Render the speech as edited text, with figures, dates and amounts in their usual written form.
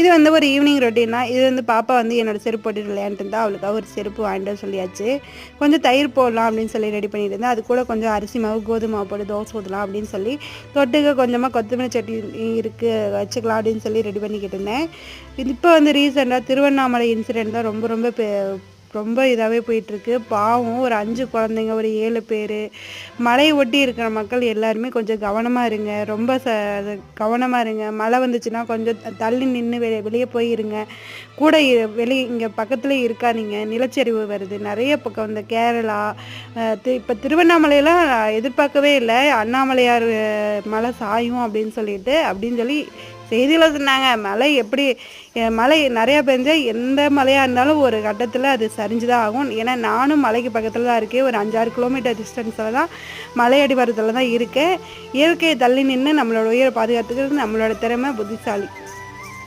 இது வந்து ஒரு ஈவினிங் ரொட்டீனா. இது வந்து பாப்பா வந்து என்னோட செருப்பு போட்டுட்டு விளையாண்டுட்டு இருந்தா. அவளுக்காக ஒரு செருப்பு வாங்கிட்டு வர சொல்லியாச்சு. கொஞ்சம் தயிர் போடலாம் அப்படின்னு சொல்லி ரெடி பண்ணிட்டு இருந்தேன். அது கூட கொஞ்சம் அரிசி மாவு, கோதுமை மாவு போட்டு தோசை ஊத்தலாம் அப்படின்னு சொல்லி, தொட்டுக்க கொஞ்சமா கொத்தமல்லி சட்னி இருக்கு வச்சுக்கலாம் அப்படின்னு சொல்லி ரெடி பண்ணிக்கிட்டு இருந்தேன். இப்போ வந்து ரீசெண்டா திருவண்ணாமலை இன்சிடென்ட் தான் ரொம்ப ரொம்ப ரொம்ப இதாகவே போயிட்டுருக்கு. பாவம் ஒரு 5 குழந்தைங்க, ஒரு 7 பேர். மலையை ஒட்டி இருக்கிற மக்கள் எல்லாருமே கொஞ்சம் கவனமாக இருங்க. ரொம்ப கவனமாக இருங்க. மழை வந்துச்சுன்னா கொஞ்சம் தள்ளி நின்று வெளியே போய் இருங்க. கூட வெளியே இங்கே பக்கத்துலேயே இருக்காதீங்க. நிலச்சரிவு வருது நிறைய பக்கம். இந்த கேரளா, இப்போ திருவண்ணாமலையெல்லாம் எதிர்பார்க்கவே இல்லை. அண்ணாமலையார் மலை சாயும் அப்படின்னு சொல்லி செய்தியில் சொன்னாங்க. மழை நிறையா பெஞ்சா எந்த மழையாக இருந்தாலும் ஒரு கட்டத்தில் அது சரிஞ்சு தான் ஆகும். ஏன்னா நானும் மலைக்கு பக்கத்தில் தான் இருக்கேன். ஒரு 5-6 கிலோமீட்டர் டிஸ்டன்ஸில் தான் மலை அடிவாரத்தில் தான் இருக்கேன். இயற்கையை தள்ளி நின்று நம்மளோட உயிரை பாதுகாத்துக்கிறது நம்மளோட திறமை, புத்திசாலி.